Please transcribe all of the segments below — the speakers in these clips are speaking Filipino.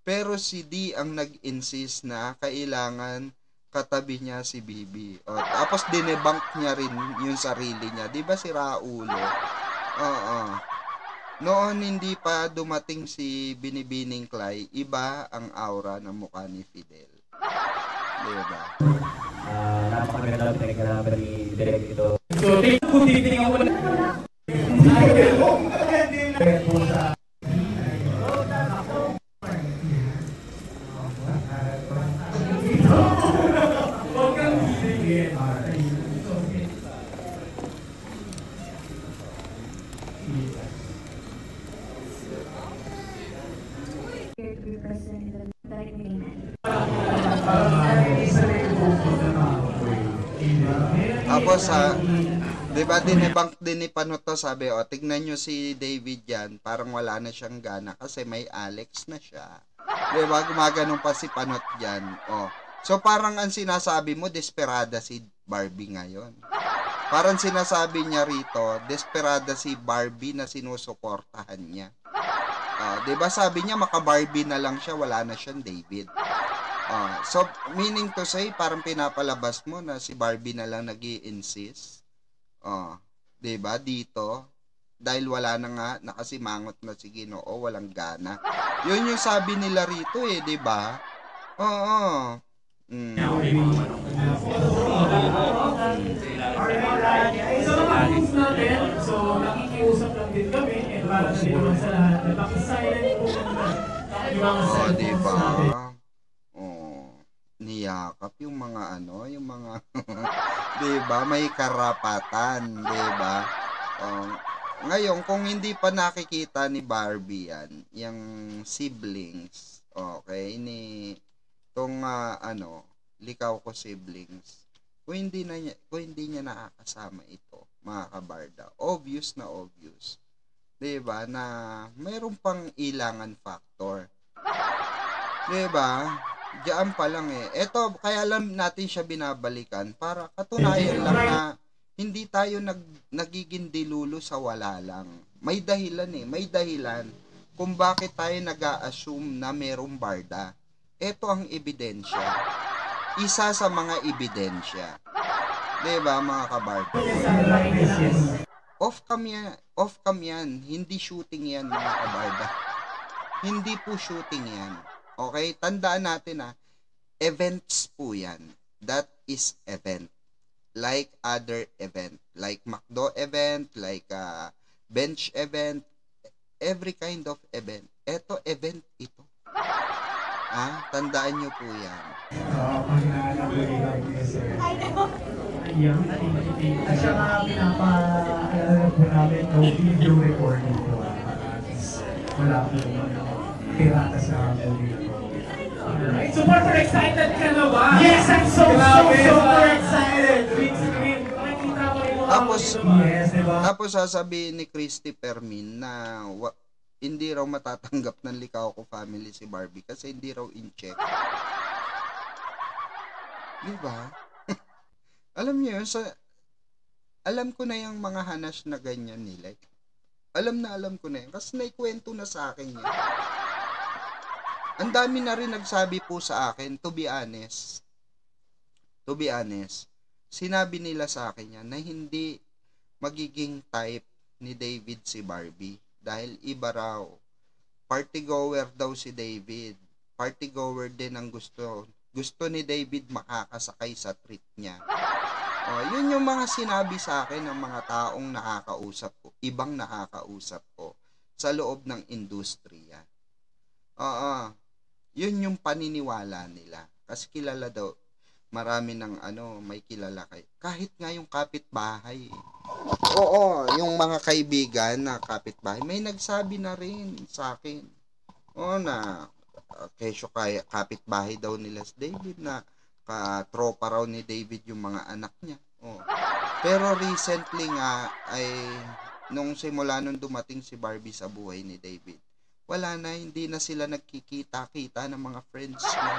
Pero si D ang nag-insist na kailangan katabi niya si Bibi. O, tapos dinebank niya rin yung sarili niya. Di ba si Raulo? Oo. Noon hindi pa dumating si Binibining Clay, iba ang aura ng mukha ni Fidel. Di ba? Napakaganda pinagkarapan ni Direk ito. So, kung titingnan mo na Tapos di ba dinebank din ni Panuto, sabi, tignan nyo si David yan, parang wala na siyang gana kasi may Alex na siya. Di ba, gumaganong pa si Panot dyan. So parang ang sinasabi mo, desperada si Barbie ngayon. Parang sinasabi niya rito, desperada si Barbie na sinusuportahan niya. Di ba sabi niya, maka-Barbie na lang siya, wala na siyang David. So, meaning to say, parang pinapalabas mo na si Barbie na lang nag-i-insist. Diba? Dito. Dahil wala na nga, nakasimangot na si Ginoo, walang gana. Yun yung sabi nila rito diba? Oo. So, nakapos natin. So, nakikiusap lang din kami. And para sa naman sa lahat, napaki-silent po yung mga cellphones natin. Niyakap yung mga yung mga diba, may karapatan, diba? Ngayon, kung hindi pa nakikita ni Barbie yan, yung siblings, okay, ni tong likaw ko siblings, kung hindi niya nakakasama ito, mga kabarda, obvious na obvious, diba, na mayroon pang ilangan factor, diba? Diyan pa lang Eto, kaya lang natin siya binabalikan para katunayan lang na hindi tayo nagiging dilulo sa wala lang. May dahilan may dahilan kung bakit tayo nag-a-assume na merong barda. Eto ang ebidensya. Isa sa mga ebidensya. Diba, mga kabarda? Off-cam yan. Hindi shooting yan, mga kabarda. Hindi po shooting yan. Okay, tandaan natin events po yan. That is event. Like other event. Like McDo event, like bench event, every kind of event. Ito, event ito. Tandaan nyo po yan. Siya nga pinapa-alala po namin no video recording po. Wala po pirata sa movie. Super excited ka na ba? Yes, I'm super excited! Big screen, nakikita ko yung Tapos sasabihin ni Christy Permin na hindi raw matatanggap ng Likaw Ko family si Barbie kasi hindi raw in-check. Diba? Alam niyo yun, alam ko na yung mga hanas na ganyan nila. Alam ko na yun kasi naikwento na sa akin yan. Ang dami na rin nagsabi po sa akin, to be honest, sinabi nila sa akin yan na hindi magiging type ni David si Barbie dahil iba raw. Party goer daw si David. Party goer din ang gusto ni David makakasakay sa treat niya. Yun yung mga sinabi sa akin ng mga taong nakakausap ko, ibang nakakausap ko sa loob ng industriya. Yun yung paniniwala nila. Kasi kilala daw, marami ng may kilala kayo. Kahit nga yung kapitbahay. Oo, yung mga kaibigan na kapitbahay, may nagsabi na rin sa akin. Na kesyo kaya kapitbahay daw nila si David na katropa raw ni David yung mga anak niya. Pero recently nga ay nung simula nung dumating si Barbie sa buhay ni David, wala na, hindi na sila nagkikita-kita ng mga friends niya.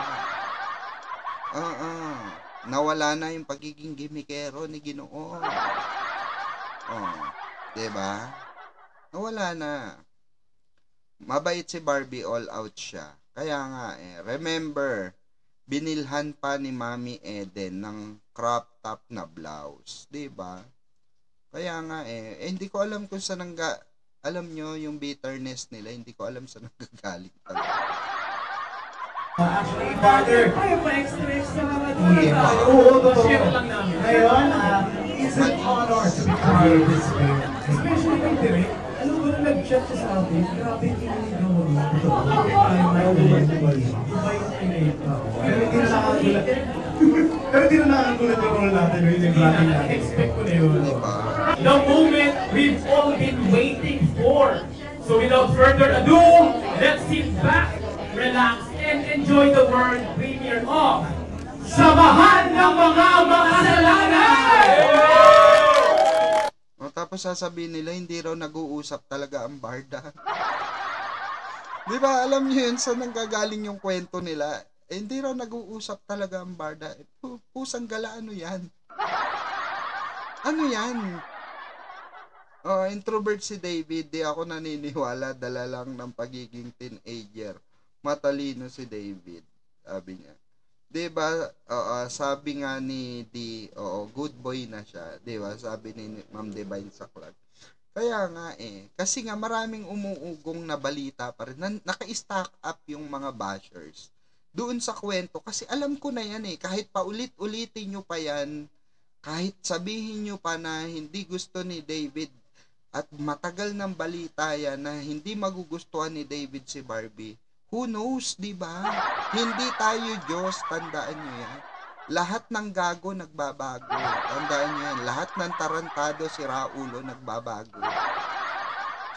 Nawala na yung pagiging gimikero ni Ginoo. Diba? Nawala na. Mabait si Barbie, all out siya. Kaya nga remember, binilhan pa ni Mami Eden ng crop top na blouse, 'di ba? Kaya nga hindi ko alam kung saan alam nyo yung bitterness nila, hindi ko alam saan nanggagaling talaga. Actually, father. Ay, pa-extra mga Oo, share lang namin. Ngayon, it's an honor to be part of this event. Especially kay Direk, alam mo, nag-chat siya sa atin, grabe yung kinilig ng mga ito. Pero hindi na nakagulat. Pero hindi na nakagulat yung role natin. Yung grabe natin. Expect ko na yun. Diba? The moment we've all been waiting for. So without further ado, let's sit back, relax, and enjoy the world premiere of Samahan ng Mga Makasalanan! Tapos sasabihin nila, hindi raw nag-uusap talaga ang barda. Di ba, alam niyo yun, saan nanggagaling yung kwento nila? Hindi raw nag-uusap talaga ang barda. Pusang gala, ano yan? Ano yan? Introvert si David, di ako naniniwala, dala lang ng pagiging teenager. Matalino si David, sabi niya. Diba, sabi nga ni good boy na siya, diba, sabi ni Ma'am Divine sa club. Kaya nga kasi nga maraming umuugong na balita pa rin, naka-stack up yung mga bashers doon sa kwento, kasi alam ko na yan kahit paulit-ulitin nyo pa yan, kahit sabihin nyo pa na hindi gusto ni David, at matagal ng balita yan na hindi magugustuhan ni David si Barbie. Who knows, di ba? Hindi tayo Diyos, tandaan nyo yan. Lahat ng gago nagbabago. Tandaan nyo yan. Lahat ng tarantado, siraulo, nagbabago.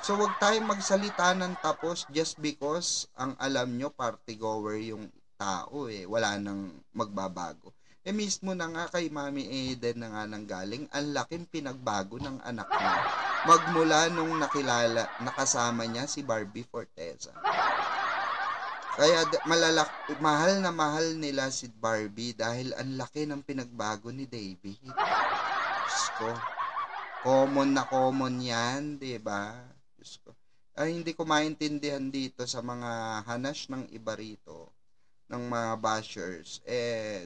So, wag tayong magsalita ng tapos just because ang alam nyo, party goer yung tao Wala nang magbabago. Mismo na nga kay Mami Eden na nga nanggaling, ang laking pinagbago ng anak niya. Magmula nung nakasama niya si Barbie Forteza. Kaya mahal na mahal nila si Barbie dahil ang laki ng pinagbago ni David. Diyos ko. Common na common yan, diba? Diyos ko. Ay, hindi ko maintindihan dito sa mga hanas ng iba rito, ng mga bashers.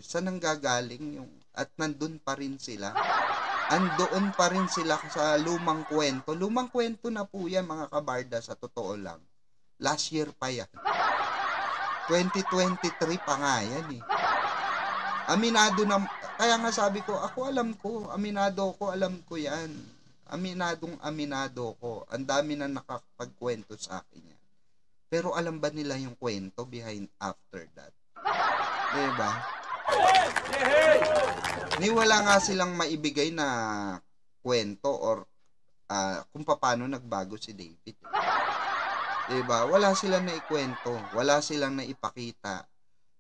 Saan nanggagaling yung, at nandun pa rin sila. Andoon pa rin sila sa lumang kwento. Lumang kwento na po yan, mga kabarda, sa totoo lang. Last year pa yan. 2023 pa nga yan Aminado na, kaya nga sabi ko, alam ko, aminado ko, alam ko yan. Aminado ko. Ang dami na nakakapagkwento sa akin yan. Pero alam ba nila yung kwento behind after that? Diba? Wala nga silang maibigay na kwento or kung paano nagbago si David. Diba? Wala silang naikwento, wala silang naipakita.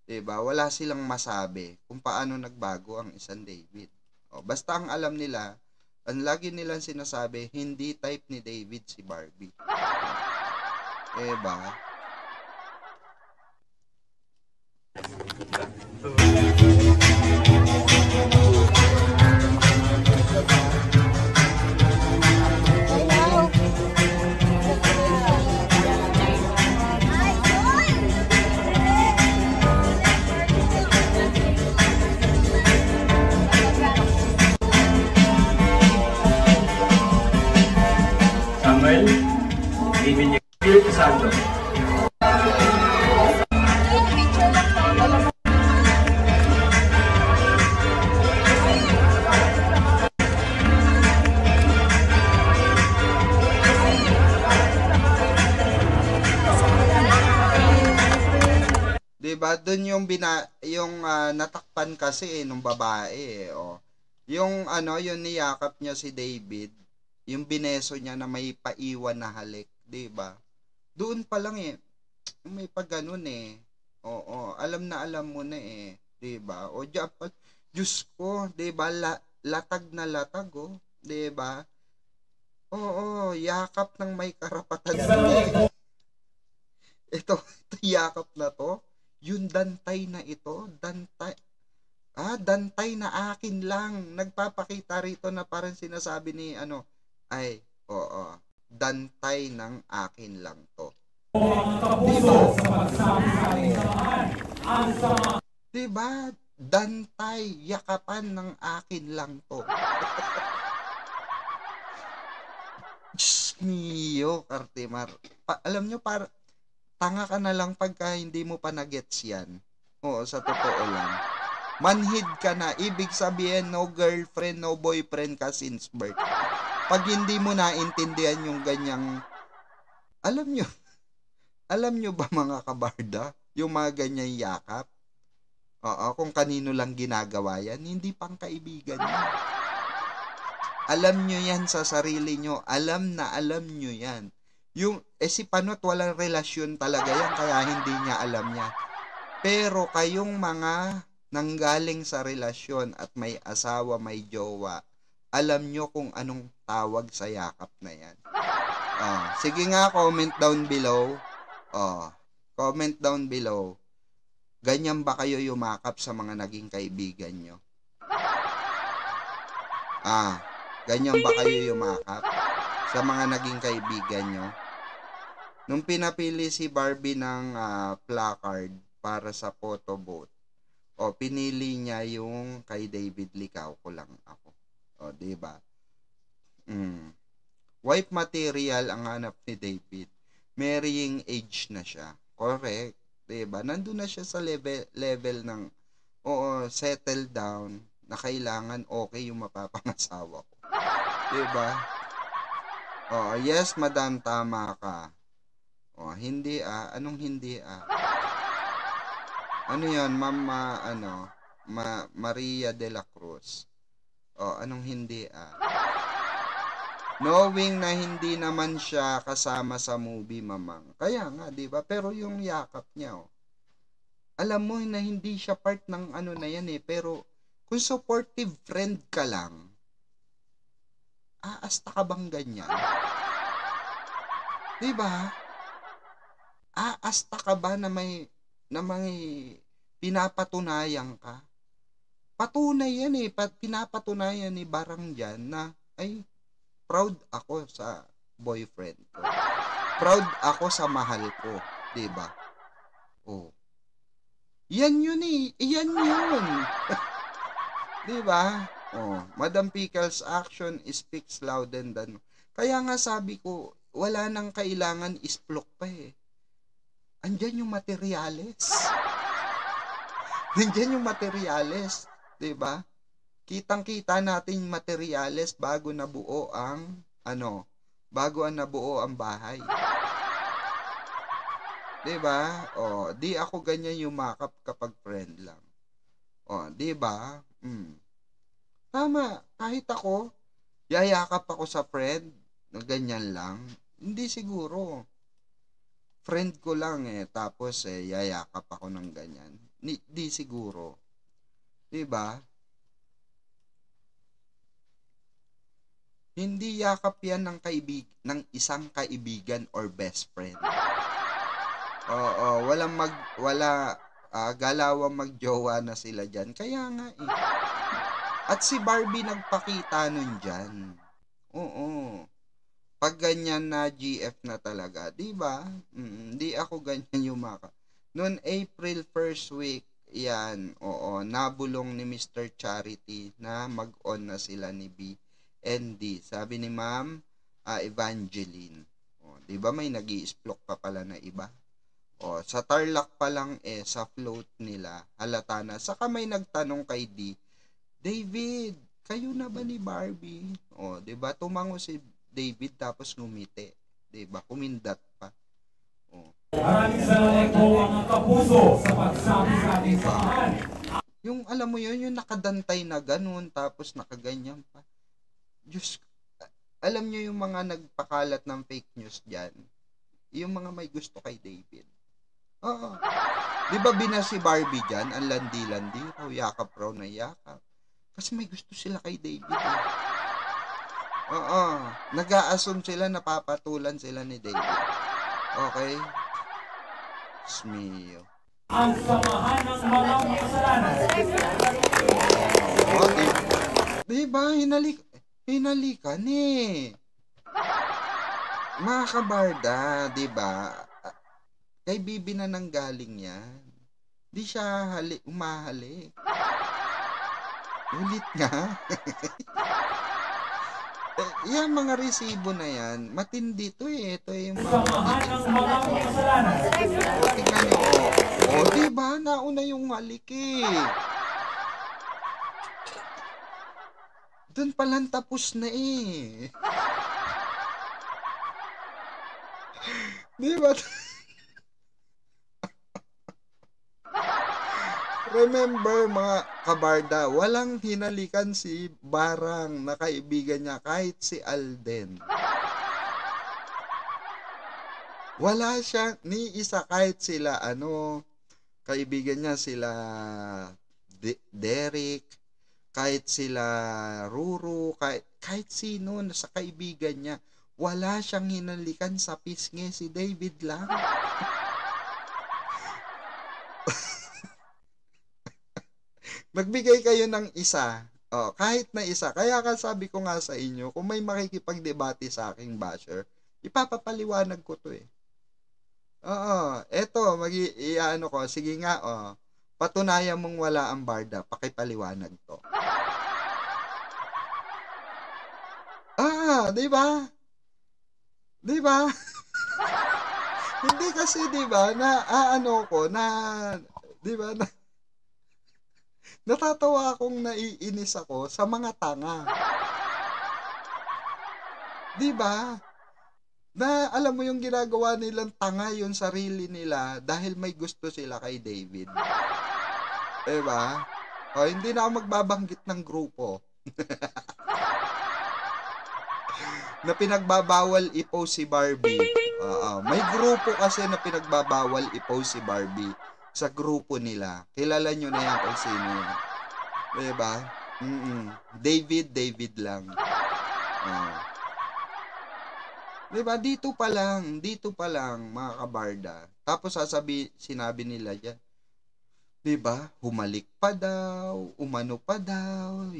Diba? Wala silang masabi kung paano nagbago ang isang David. Basta ang alam nila, ang lagi nilang sinasabi, hindi type ni David si Barbie. Diba? Samuel, David Espiritu Santo. Diba? Doon yung natakpan kasi nung babae Yung yung niyakap niya si David, yung bineso niya na may paiwan na halik, 'di ba? Doon pa lang may pagganon Oo, alam mo na 'di ba? O Diyos ko, 'di ba? Latag na latag 'di ba? Oo, yakap ng may karapatan. Ito yakap na to. Yung dantay na ito, dantay na akin lang. Nagpapakita rito na parang sinasabi ni dantay ng akin lang to. Mga kapuso sa pagsabi sa ating samahan. Ang sama. Diba? Dantay, yakapan ng akin lang to. Diyos mio, Cartimar. Alam nyo, tanga ka na lang pagka hindi mo pa na-gets yan. Oo, sa totoo lang. Manhid ka na. Ibig sabihin, no girlfriend, no boyfriend ka since birth. Pag hindi mo naintindihan yung ganyang, alam nyo ba mga kabarda, yung mga ganyang yakap? Oo, kung kanino lang ginagawa yan, hindi pang kaibigan yan. Alam nyo yan sa sarili nyo. Alam nyo yan. Si Panot walang relasyon talaga yan, kaya hindi niya alam yan. Pero kayong mga nanggaling sa relasyon at may asawa, may jowa, alam nyo kung anong tawag sa yakap na yan. Sige nga, comment down below. Comment down below. Ganyan ba kayo yumakap sa mga naging kaibigan nyo? Ganyan ba kayo yumakap sa mga naging kaibigan nyo? Nung pinapili si Barbie ng placard para sa photo booth, pinili niya yung kay David Licao ko lang ako. Diba? Wife material ang hanap ni David. Marrying age na siya. Correct. Diba? Nandun na siya sa level ng settle down na kailangan okay yung mapapangasawa ko. Diba? Yes, madam, tama ka. Hindi anong hindi Ano yan, Mama, Maria de la Cruz. Anong hindi Knowing na hindi naman siya kasama sa movie, mamang. Kaya nga, di ba? Pero yung yakap niya, alam mo na hindi siya part ng ano na yan pero kung supportive friend ka lang, aasta ka bang ganyan? Di ba? Aasta ka ba na may pinapatunayan ka? Patunay yan pinapatunayan ni Barang dyan na, ay, proud ako sa boyfriend ko. Proud ako sa mahal ko. Diba? Yan yun Yan yun. Diba? Madam Pickles, action speaks louder than. Kaya nga sabi ko, wala nang kailangan isplok pa Andyan yung materyales. Andyan yung materyales. Diba? Kitang-kita natin materyales bago nabuo ang bahay. 'Di ba? Di ako ganyan yumakap kapag friend lang. 'Di ba? Tama, kahit ako yayakap ako sa friend na ganyan lang. Hindi siguro. Friend ko lang tapos yayakap ako ng ganyan. Di siguro. 'Di ba? Hindi yakap yan ng isang kaibigan or best friend. Galawang magjowa na sila dyan. Kaya nga At si Barbie nagpakita nun dyan. Pag ganyan na GF na talaga, di ba? Di ako ganyan yumakap. Noon April 1st week, yan, nabulong ni Mr. Charity na mag-on na sila ni B. ND. Sabi ni Ma'am Evangeline. Di ba may nag-i-splok pa pala na iba? Sa Tarlac pa lang sa float nila, halata na. Saka may nagtanong kay D, David, kayo na ba ni Barbie? Di ba tumango si David tapos ngumiti. Di ba? Kumindat pa. Maraming salamat po mga kapuso sa pagsabi sa ating samahan. Yung alam mo yun, yung nakadantay na ganun tapos nakaganyan pa. Diyos, alam nyo yung mga nagpakalat ng fake news dyan? Yung mga may gusto kay David. Di ba si Barbie dyan? Ang landi-landi raw, yakap raw na yakap. Kasi may gusto sila kay David. Nag-a-assume sila, napapatulan sila ni David. Okay? Smio. Ang samahan ng mga kasalanan. Diba? Hinalikan Mga kabarda, diba? Kay Bibi na nanggaling yan. Di siya umahalik. Ulit nga. Yung mga resibo na yan, matindi to eh. Ito yung mga... Samahan ng mga kasalanan. Tingnan nyo. Diba? Nauna yung halik eh. Doon palang tapos na eh. Diba? Remember mga kabarda, walang hinalikan si Barang na kaibigan niya kahit si Alden. Wala siya ni isa kahit sila kaibigan niya sila Derek, kahit sila Ruru, kahit sino sa kaibigan niya, wala siyang hinalikan sa pisngi, si David lang. Magbigay kayo ng isa. Kahit na isa. Kaya sabi ko nga sa inyo, kung may makikipagdebate sa aking basher, ipapapaliwanag ko to eh. Eto, ko. Sige nga, patunayan mong wala ang barda, pakipaliwanag to. Di ba? Di ba? Hindi kasi, di ba, di ba, natatawa akong naiinis ako sa mga tanga. Di ba? Na alam mo yung ginagawa nilang tanga yung sarili nila dahil may gusto sila kay David. Di ba? Hindi na ako magbabanggit ng grupo. Na pinagbabawal i-post si Barbie. May grupo kasi na pinagbabawal i-post si Barbie sa grupo nila. Kilala nyo na yan kung sino yan. Diba? David lang. Diba? Dito pa lang, mga kabarda. Tapos sinabi nila yan, diba? Humalik pa daw, umano pa daw,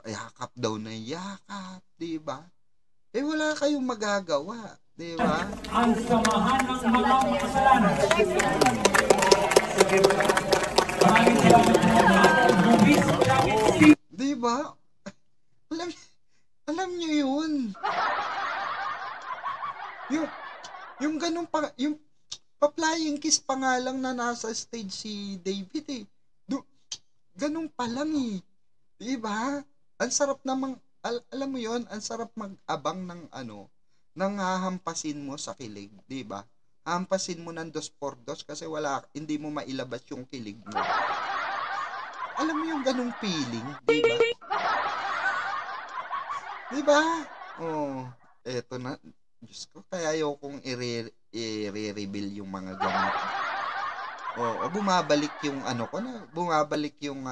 yakap daw na yakap, diba? Wala kayong magagawa, diba? Ang samahan ng mga kasalanan. Diba? Alam niyo yun. Yung ganun pa, yung pa-flying kiss pa nga lang na nasa stage si David eh. Ganun pa lang eh. Diba? Ang sarap namang, alam mo yun, ang sarap mag-abang ng nang hahampasin mo sa kilig, diba? Hampasin mo ng 2x2 kasi hindi mo mailabas yung kilig mo. Alam mo yung ganung feeling, diba? Diba? Eto na. Diyos ko, kaya ayokong i-reveal yung mga ganun. Bumabalik yung bumabalik yung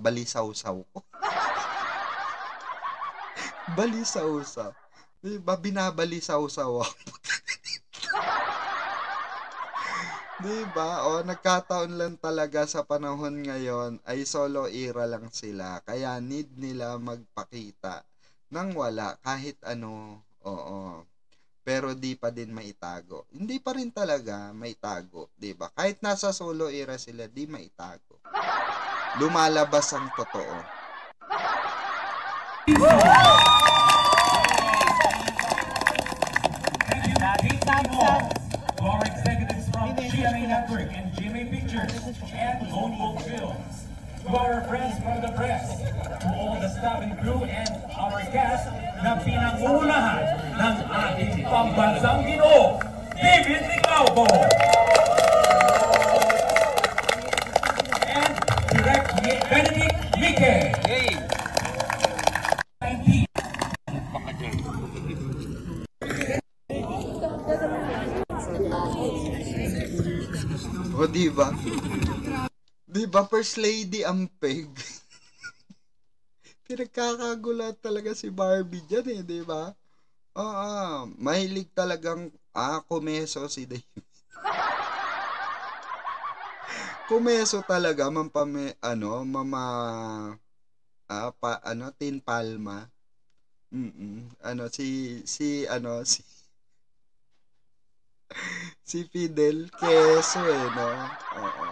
balisaw-saw ko. Balisaw-saw. Diba? Binabalisaw-saw ako. Diba? Nagkataon lang talaga sa panahon ngayon ay solo era lang sila. Kaya need nila magpakita ng wala kahit pero di pa din maitago. Hindi pa rin talaga maitago, diba? Kahit nasa solo era sila, di maitago. Lumalabas ang totoo. Our executives from GMA Network and GMA Pictures and Lone Wolf Films. To our friends from the press, to all the staff and crew and our cast na pinangunahan ng ating pambansang Ginoo, David Nicauco. And Direct Benedict Mike. Diba? Diba, First Lady Ampeg? Pinagkakagulat talaga si Barbie dyan diba? Mahilig talagang kumeso si David. Kumeso talaga, Tin Palma. Si Fidel Queso no? Oo.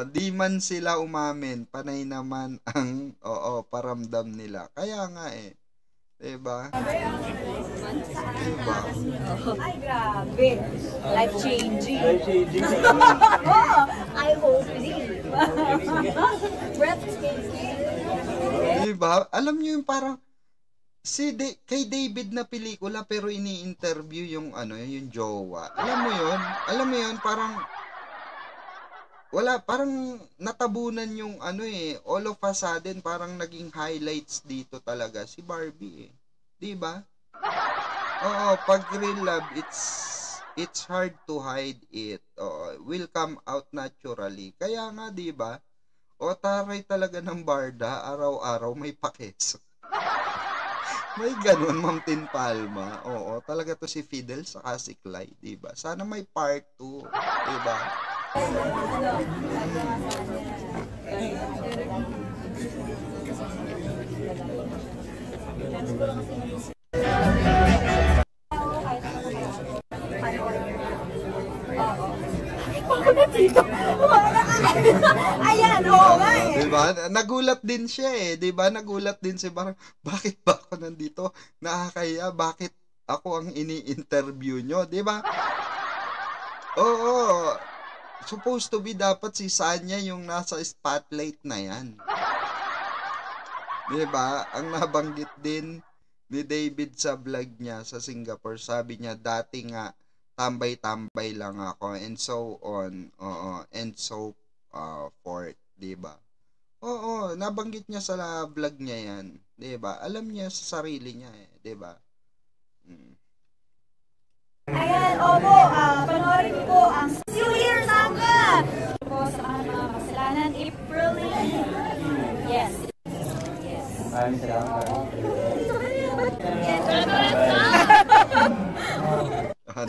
Di man sila umamin, panay naman ang paramdam nila. Kaya nga diba? Diba? Ay, grabe. Life-changing. I hope it. Breathtaking. Diba? Alam nyo yung parang kay David na pelikula pero ini-interview yung yung jowa. Alam mo yun, parang parang natabunan yung all of a sudden parang naging highlights dito talaga si Barbie 'di ba? Oo, pag real love it's hard to hide it. Will come out naturally. Kaya nga 'di ba? Taray talaga ng Barda, araw-araw may pakeso. May ganun, Ma'am Tin Palma. Oo, talaga to si Fidel sa si Clyde, 'di ba? Sana may part 2, 'di ba? Ayan, oo nga Diba? Nagulat din siya 'di ba? Nagulat din siya parang, bakit ba ako nandito? Nakakaya, bakit ako ang ini-interview nyo? 'Di ba? Oo. Supposed to be dapat si Sanya yung nasa spotlight na yan. 'Di ba? Ang nabanggit din ni David sa vlog niya sa Singapore, sabi niya dati nga tambay-tambay lang ako and so on. And so forth, 'di ba? Oo, nabanggit niya sa vlog niya yan, 'di ba? Alam niya sa sarili niya 'di ba? Ayan, opo, panoorin niyo po ang New Year Sangka! Po sa mga kasalanan, April. Yes. Maraming salamat.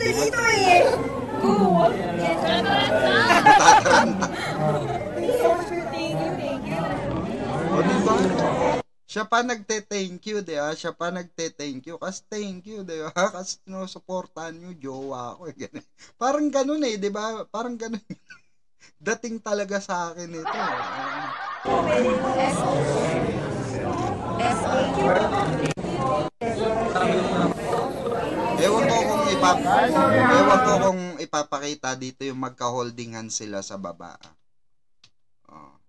Diba? Thank you. Diba? Siya pa nagte-thank you, di ba? Siya pa nagte-thank you. Kasi thank you, di ba? Kasi sinusuportahan nyo, jowa ko. Parang ganun di ba? Parang ganun. Dating talaga sa akin ito. Ewan ko kung ipapakita dito yung magka-holding hands sila sa baba.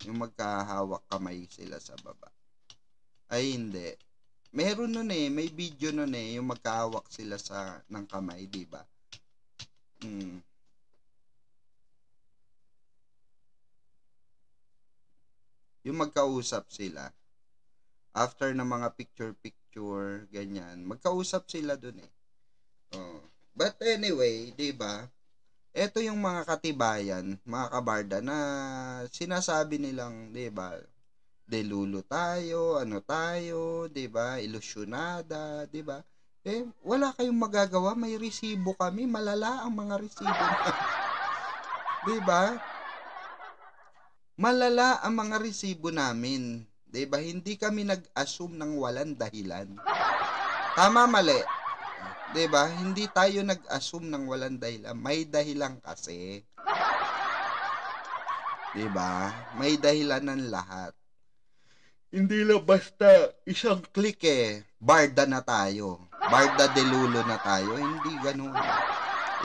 Yung magkahawak kamay sila sa baba. Ay, hindi. Meron nun may video nun yung magkahawak sila ng kamay, di ba? Yung magkausap sila. After ng mga picture-picture, ganyan. Magkausap sila dun But anyway, di ba? Ito yung mga katibayan, mga kabarda, na sinasabi nilang, di ba? Delulo tayo, di ba? Ilusyonada, di ba? Wala kayong magagawa, may resibo kami, malala ang mga resibo. Di ba? Malala ang mga resibo namin. 'Di ba? Hindi kami nag-assume ng walang dahilan. Tama, mali. 'Di ba? Hindi tayo nag-assume ng walang dahilan. May dahilan kasi. 'Di ba? May dahilan ng lahat. Hindi lang basta isang click barda na tayo. Barda delulo na tayo. Hindi ganoon.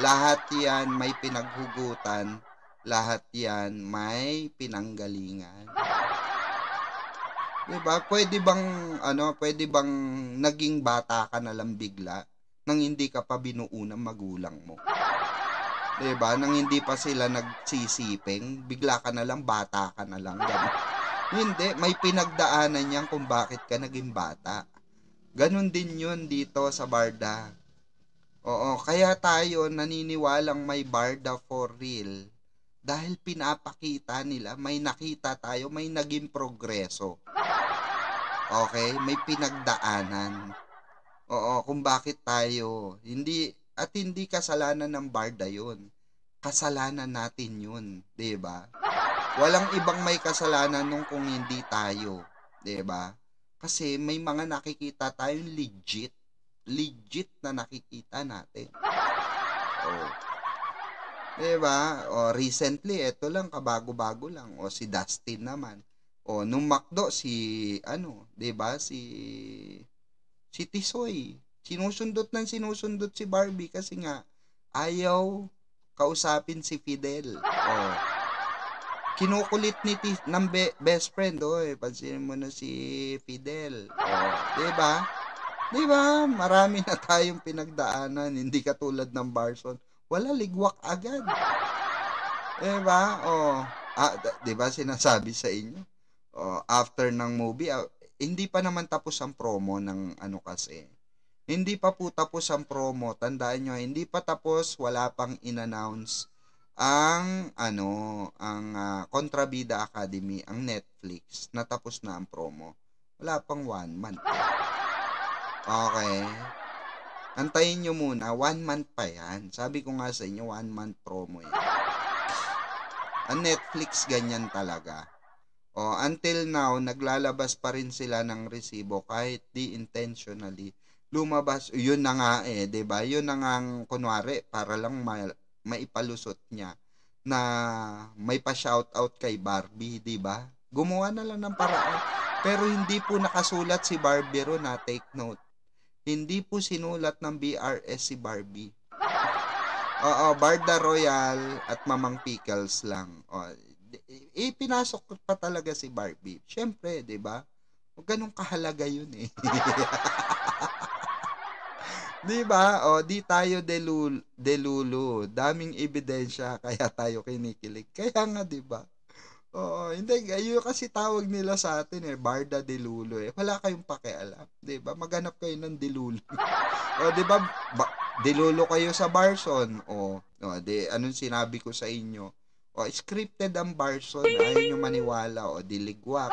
Lahat 'yan may pinaghugutan. Lahat 'yan may pinanggalingan. 'Di ba? Pwede bang naging bata ka na lang bigla nang hindi ka pa binuo ng magulang mo? 'Di ba? Nang hindi pa sila nagsisiping, bigla ka na lang bata ka na lang. Ganun. Hindi, may pinagdaanan yan kung bakit ka naging bata. Ganon din 'yun dito sa barda. Oo, kaya tayo naniniwalang may barda for real. Dahil pinapakita nila, may nakita tayo, may naging progreso. Okay? May pinagdaanan. Oo, kung bakit tayo. Hindi kasalanan ng barda yun. Kasalanan natin yun. Diba? Walang ibang may kasalanan nung kung hindi tayo. Diba? Kasi may mga nakikita tayong legit. Legit na nakikita natin. Oh. 'Di ba? O recently, eto lang kabago-bago lang. O si Dustin naman. O nung McDo si ano, 'di ba? Si Tisoy. Sinusundot si Barbie kasi nga ayaw kausapin si Fidel. Oh. Kinukulit ng best friend, pansinin mo na si Fidel. Oh, 'di ba? 'Di ba? Marami na tayong pinagdaanan, hindi katulad ng Barson. Wala, ligwak agad. 'Di ba? Oh, 'di ba sinasabi sa inyo? Oh, after ng movie, hindi pa naman tapos ang promo ng ano kasi. Hindi pa po tapos ang promo. Tandaan nyo, hindi pa tapos, wala pang in-announce ang ano, ang Contrabida Academy, ang Netflix. Natapos na ang promo. Wala pang 1 month. Okay. Antayin nyo muna, 1 month pa yan. Sabi ko nga sa inyo, 1 month promo yan. Ang Netflix ganyan talaga. Until now, naglalabas pa rin sila ng resibo kahit di intentionally lumabas. Yun na nga 'di ba? Yun na nga kunwari para lang maipalusot niya na may pa-shoutout kay Barbie, 'di ba? Gumawa na lang ng paraan. Pero hindi po nakasulat si Barbie ro, na take note. Hindi po sinulat ng BRS si Barbie. Barda Royal at Mamang Pickles lang. Pinasok pa talaga si Barbie. Syempre, 'di ba? Ganun kahalaga yun eh. 'Di ba? Di tayo delulu. Daming ebidensya kaya tayo kinikilig. Kaya nga, 'di ba? Hindi ayun kasi tawag nila sa atin Barda Delulo eh. Wala kayong pakialam, 'di ba? Maghanap kayo ng delulo. 'Di ba? Delulo kayo sa Barson. Di anong sinabi ko sa inyo? Scripted ang Barson, ayaw nyo maniwala, diligwak.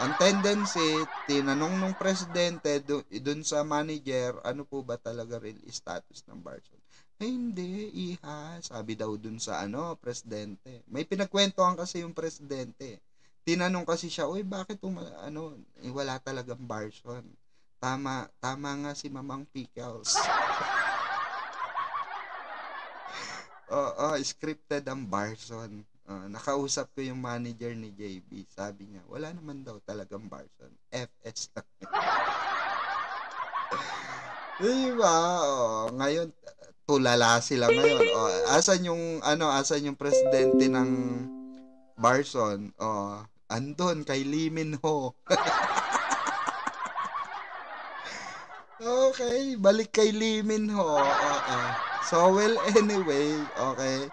Ang tendency, tinanong nung presidente dun sa manager, ano po ba talaga real status ng Barson? Hindi, iha, sabi daw dun sa presidente. May pinagkwentuhan kasi yung presidente. Tinanong kasi siya, bakit wala talagang Barson? Tama nga si Mamang Pickles. Scripted ang Barson. Nakausap ko yung manager ni JB. Sabi niya, wala naman daw talagang Barson. FS lang. Diba? Ngayon, tulala sila ngayon. Asan yung presidente ng Barson? Andon, kay Lee Min Ho. Okay, balik kay Lee Min Ho. So, well, anyway, okay.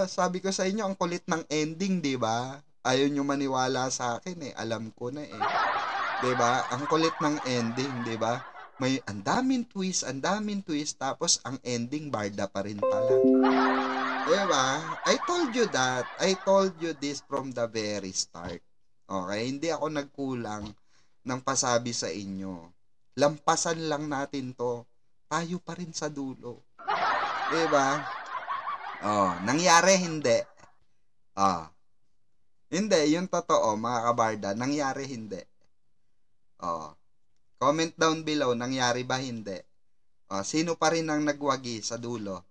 Sabi ko sa inyo, ang kulit ng ending, di ba? Ayaw nyo maniwala sa akin Alam ko na 'Di ba? Ang kulit ng ending, di ba? May ang daming twist, tapos ang ending barda pa rin pala. Di ba? I told you that. I told you this from the very start. Okay? Hindi ako nagkulang ng pasabi sa inyo. Lampasan lang natin to. Tayo pa rin sa dulo. Di ba? Nangyari hindi. Hindi, yung totoo, mga kabarda, nangyari hindi. Comment down below, nangyari ba hindi? Sino pa rin ang nagwagi sa dulo?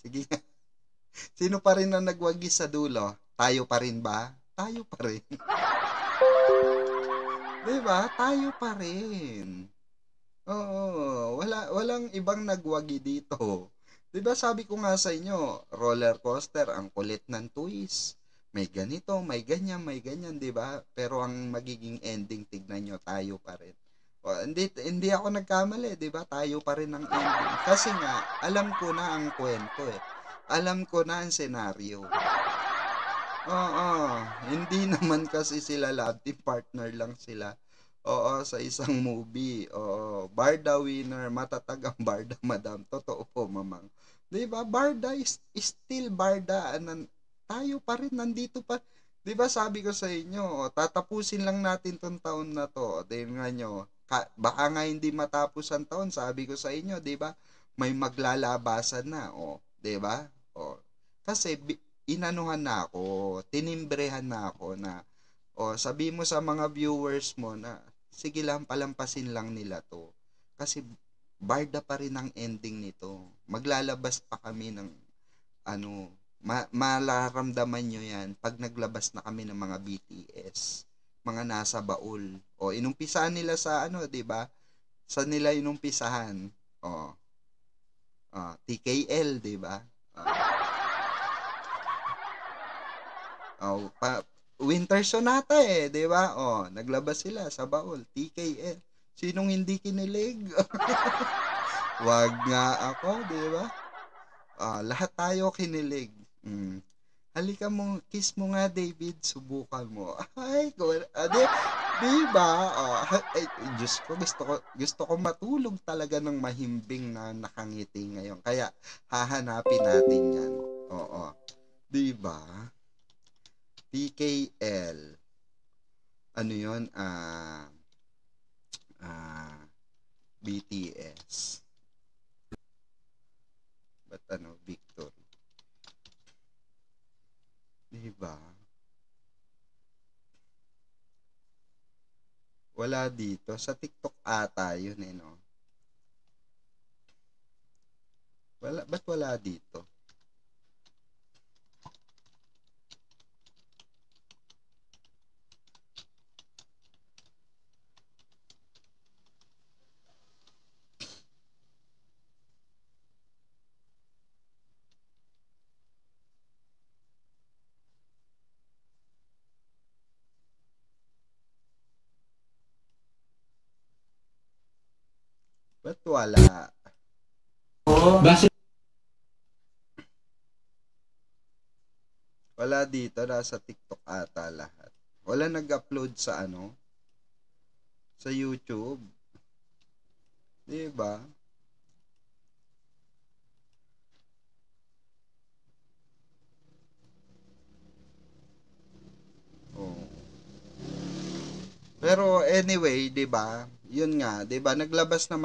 Sige. Sino pa rin ang nagwagi sa dulo? Tayo pa rin ba? Tayo pa rin. Di ba? Tayo pa rin. Walang ibang nagwagi dito. 'Di ba sabi ko nga sa inyo, roller coaster, ang kulit ng twist. May ganito, may ganyan, 'di ba? Pero ang magiging ending, tignan nyo, tayo pa rin. Hindi ako nagkamali, 'di ba? Tayo pa rin ang ending. Kasi nga, alam ko na ang kwento Alam ko na ang senaryo. Hindi naman kasi sila love team partner lang sila. Sa isang movie. Barda winner, matatag ang Barda, madam. Totoo po, mamang. 'Di ba? Barda is still Barda. Tayo pa rin, nandito pa. 'Di ba sabi ko sa inyo, tatapusin lang natin tong taon na to. Tingnan nyo, baka nga hindi matapos ang taon, sabi ko sa inyo, 'di ba? May maglalabasan na, 'di ba? Kasi inanuhan na ako, tinimbrehan na ako na sabi mo sa mga viewers mo na sige lang, palampasin lang nila to. Kasi barda pa rin ang ending nito. maglalabas pa kami ng ano, malaramdaman nyo yan pag naglabas na kami ng mga BTS, mga nasa baul. O, inumpisahan nila sa ano, 'di ba? Sa nila inumpisahan. O, TKL, 'di ba? Winter Sonata 'di ba? Naglabas sila sa baul, TKL. Sinong hindi kinilig? Wag nga ako, 'di ba? Lahat tayo kinilig. Halika mo, kiss mo nga, David, subukan mo. Ay, di ba? Ay, Diyos ko, gusto ko matulog talaga ng mahimbing na nakangiti ngayon. Kaya, hahanapin natin yan. Oo. Di ba? PKL. Ano yun? BTS. Ba't ano? Victory. Diba? Wala dito. Sa TikTok ata yun no? Ba't wala dito? Ba't wala? Wala dito. Nasa TikTok ata lahat. Wala nag-upload sa ano? Sa YouTube. Diba? Oh. Pero anyway, 'di ba? Yun nga, 'di ba? Naglabas ng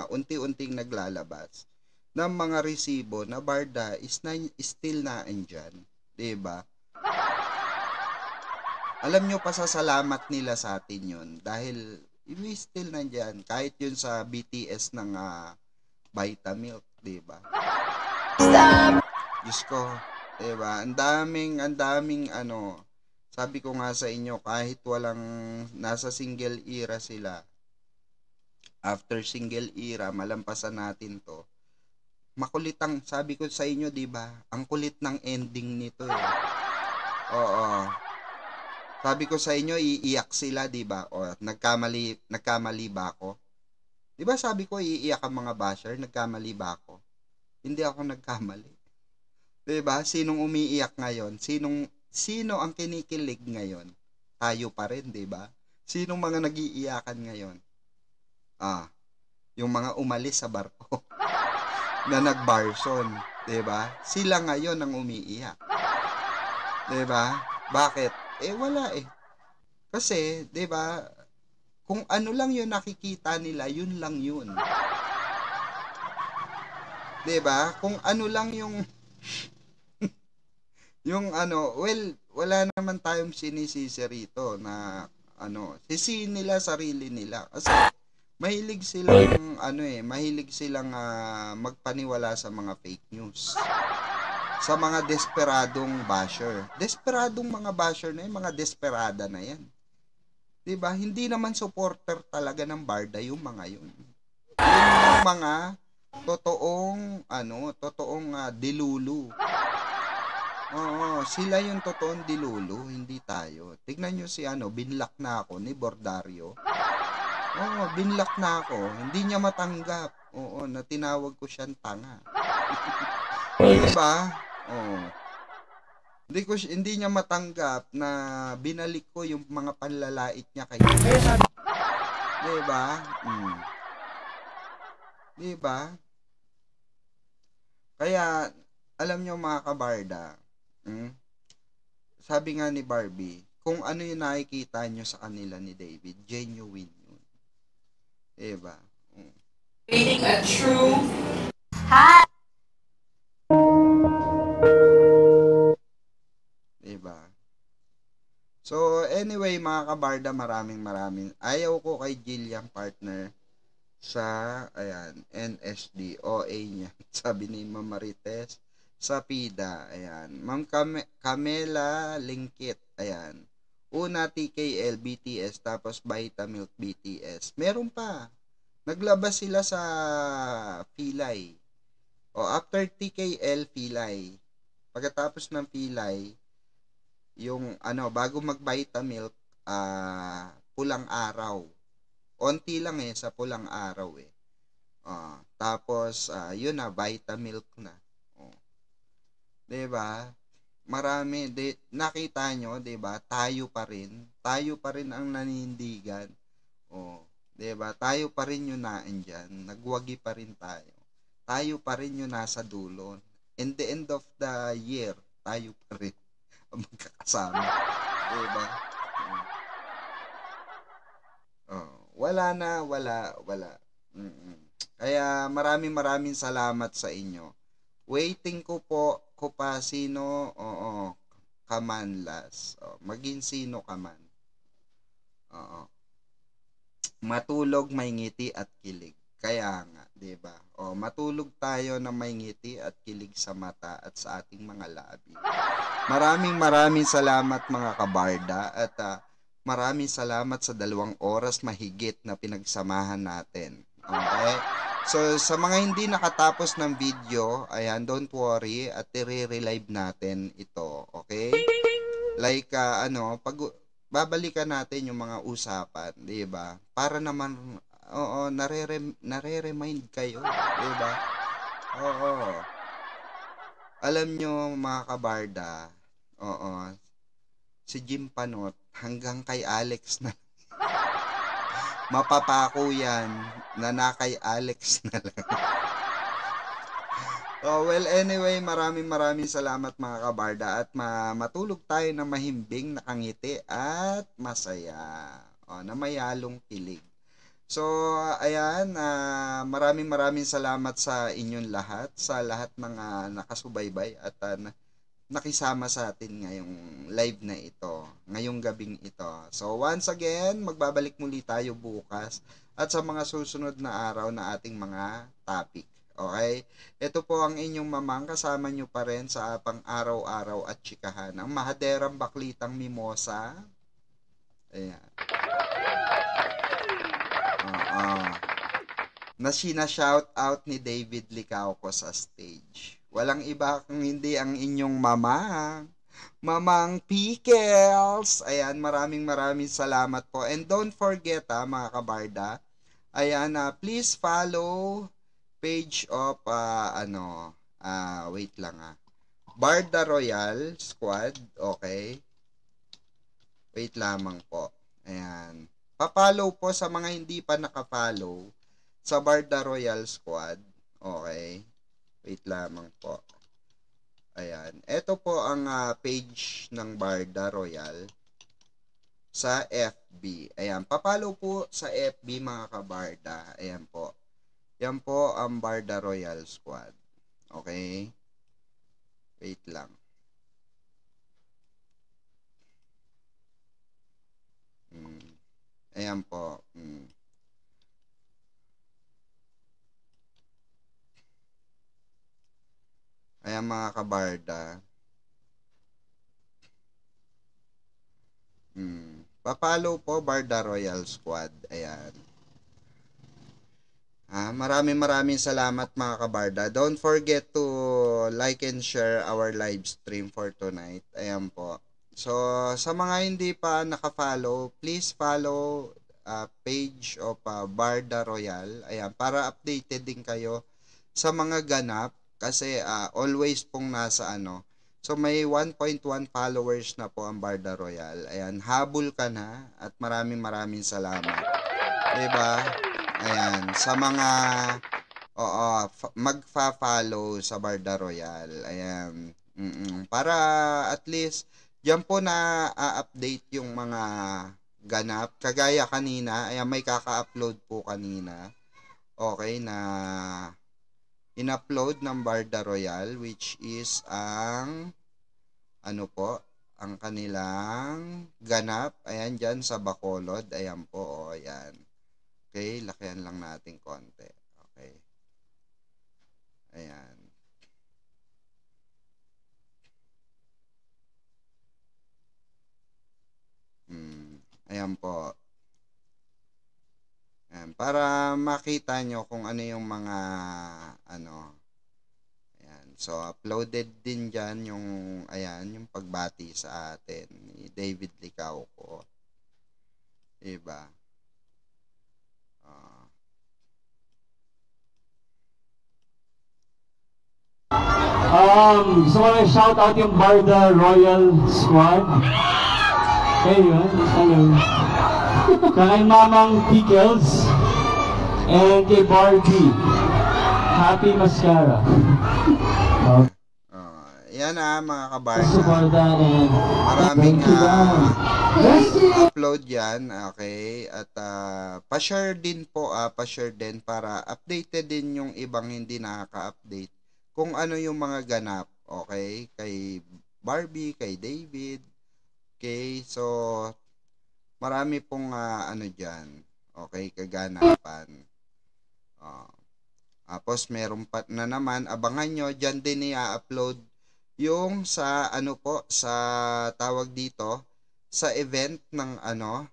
unti-unting naglalabas ng mga resibo na Barda still na andyan, 'di ba? Alam nyo, pasasalamat nila sa atin yun dahil we still nandyan kahit yun sa BTS ng Vitamilk, 'di ba? Diyos ko, 'di ba? Ang daming ano. Sabi ko nga sa inyo, kahit walang nasa single era sila, after single era, malampasan natin to. Makulitang, sabi ko sa inyo, 'di ba? Ang kulit ng ending nito Oo. Sabi ko sa inyo, iiyak sila, 'di ba? Nagkamali ba ako? 'Di ba sabi ko iiyak ang mga basher, nagkamali ba ako? Hindi ako nagkamali. 'Di ba? Sinong umiiyak ngayon? Sino ang kinikilig ngayon? Tayo pa rin, 'di ba? Sinong mga nagiiyakan ngayon? Yung mga umalis sa barko na nagbarson, 'di ba? Sila ngayon ang umiiyak. 'Di ba? Bakit? Wala Kasi, 'di ba? Kung ano lang 'yung nakikita nila, yun lang yun. 'Di ba? Kung ano lang yung wala naman tayong sinisisi rito na sisihin nila sarili nila kasi mahilig silang magpaniwala sa mga fake news. Sa mga desperadong basher. Desperadong mga basher na yan, mga desperada na yan. 'Di ba? Hindi naman supporter talaga ng Barda yung mga yun. Yung mga totoong dilulu. Oo, sila yung totoong dilulu, hindi tayo. Tignan nyo si binlock na ako ni Bordario. Oo, binlock na ako. Hindi niya matanggap. Oo, na tinawag ko siyang tanga. Diba? Oo. Hindi niya matanggap na binalik ko yung mga panlalait niya kay Diba? Diba? Kaya, alam nyo mga kabarda, sabi nga ni Barbie, kung ano yung nakikita nyo sa kanila ni David, genuine yun. Diba? Being a true Diba? So, anyway, mga kabarda, maraming. Ayaw ko kay Jill yung partner sa, ayan, NSD, OA niya. Sabi ni Ma'am Marites, sa PIDA, ayan. Ma'am Camela Lingkit, ayan. Una, TKL, BTS, tapos Vitamilk, BTS. Meron pa. Naglabas sila sa Pilay. O, after TKL, Pilay. Pagkatapos ng Pilay, yung, bago mag-Vitamilk, pulang araw. Onti lang sa pulang araw tapos, yun na, Vitamilk na. Oh. 'Di ba? Marami, nakita nyo, 'di ba? Tayo pa rin ang nanindigan. 'Di ba? Tayo pa rin yung naandyan, nagwagi pa rin tayo. Tayo pa rin yung nasa dulo. In the end of the year, tayo pa rin ang magkakasama. 'Di ba? Wala. Kaya maraming salamat sa inyo. Waiting ko pa sino, kamanlas. Maging sino ka man. Matulog, may ngiti at kilig. Kaya nga, 'di ba? Matulog tayo na may ngiti at kilig sa mata at sa ating mga labi. Maraming salamat mga kabarda at maraming salamat sa 2 oras mahigit na pinagsamahan natin. Okay? So, sa mga hindi nakatapos ng video, ayan, don't worry at i-relive natin ito. Okay? Like, babalikan natin yung mga usapan, di ba? Para naman, nare-remind kayo, di ba? Oo. Alam nyo, mga kabarda, si Jim Panot, hanggang kay Alex na mapapako yan na kay Alex na lang. Well, anyway, maraming salamat mga kabarda at matulog tayo na mahimbing, nakangiti at masaya. Na mayalong kilig. So, ayan, maraming salamat sa inyong lahat, sa lahat mga nakasubaybay at nakisama sa atin ngayong live na ito, ngayong gabing ito. So once again, magbabalik muli tayo bukas at sa mga susunod na araw na ating mga topic. Okay? Ito po ang inyong mamang, kasama nyo pa rin sa pang-araw-araw at chikahan. Ang mahaderang baklitang mimosa. Ayan. Na shout out ni David Licauco sa stage. Walang iba kung hindi ang inyong Mamang Pickles. Ayan, maraming salamat po. And don't forget mga kabarda, ayan, please follow page of, wait lang Barda Royal Squad, okay? Wait lamang po. Ayan. Pa-follow po sa mga hindi pa naka-follow sa Barda Royal Squad, okay? Wait lamang po. Ayan. Ito po ang page ng Barda Royal sa FB. Ayan. Papalo po sa FB mga kabarda. Ayan po. Yan po ang Barda Royal Squad. Okay? Wait lang. Ayan po. Ayan mga kabarda. Papalo po Barda Royal Squad. Ayan. Maraming salamat mga kabarda. Don't forget to like and share our live stream for tonight. Ayan po. So, sa mga hindi pa naka-follow, please follow page of Barda Royal. Ayan, para updated din kayo sa mga ganap. Kasi always pong nasa So may 1.1 followers na po ang Barda Royal. Ayan, habol ka na at maraming salamat. Diba? Ayan, sa mga magfa-follow sa Barda Royal. Ayan. Para at least diyan po na update yung mga ganap. Kagaya kanina, ayan, may kaka-upload po kanina. Okay, na in-upload ng Barda Royal, which is ang ang kanilang ganap. Ayan, dyan sa Bacolod. Ayan po, ayan. Okay, lakihan lang natin konti. Okay. Ayan. Ayan po. Ayan, para makita nyo kung ano yung mga ano. Ayan. So, uploaded din dyan yung, ayan, yung pagbati sa atin ni David Licauco. Diba? Gusto ko lang shout out yung Barda Royal Squad. Ayun, hello. Kay Mamang Pickles and kay Barbie. Happy Mascara. Yan mga kabarda. Suporta and Maraming upload yan. Okay. At pa-share din po, pa-share din para updated din yung ibang hindi nakaka-update kung ano yung mga ganap. Okay. Kay Barbie, kay David. Okay. So, marami pong ano dyan. Okay. Kaganapan. Tapos meron pa na naman, abangan nyo, dyan din i-upload yung sa ano po, sa tawag dito, sa event ng ano,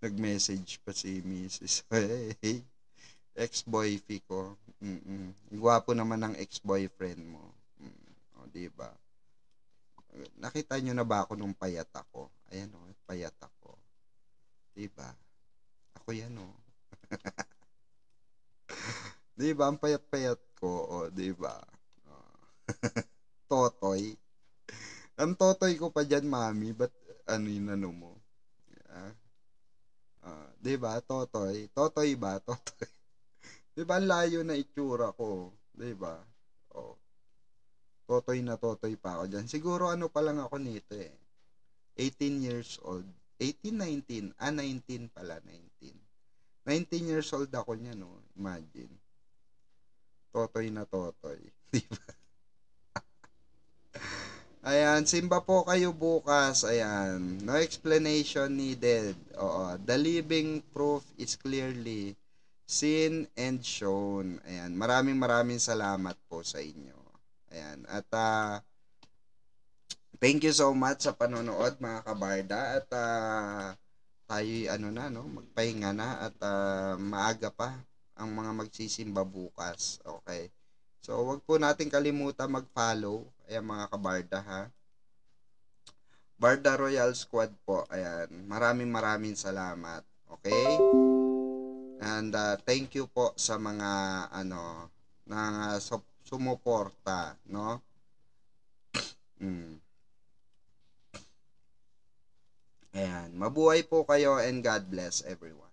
nag-message pa si Mrs. Hey, ex-boyfriend ko. Gwapo naman ng ex-boyfriend mo. O, diba? Nakita nyo na ba ako nung payat ako? Ayan o, payat ako. Diba? Ako yan o. Diba? Ang payat-payat ko. O, diba? Totoy. Ang totoy ko pa dyan, mami. Ba't ano yung ano mo? Diba? Totoy. Totoy ba? Totoy. Diba? Ang layo na itsura ko. Diba? O. Totoy na totoy pa ako dyan. Siguro ano pa lang ako nito eh. 18 years old. 18, 19. 19 pala. 19. 19 years old ako niya, no? Imagine. Totoy na totoy. Diba? Ayan, simba po kayo bukas. Ayan, no explanation needed. Oo, the living proof is clearly seen and shown. Ayan, maraming salamat po sa inyo. Ayan, at thank you so much sa panonood mga kabarda. At tayo ano na, no, magpahinga na at maaga pa ang mga magsisimba bukas. Okay. So, wag po natin kalimutan mag-follow. Ayan mga kabarda ha. Barda Royal Squad po. Ayan. Maraming salamat. Okay? And thank you po sa mga ano na sumuporta, no? Ayan. Mabuhay po kayo and God bless everyone.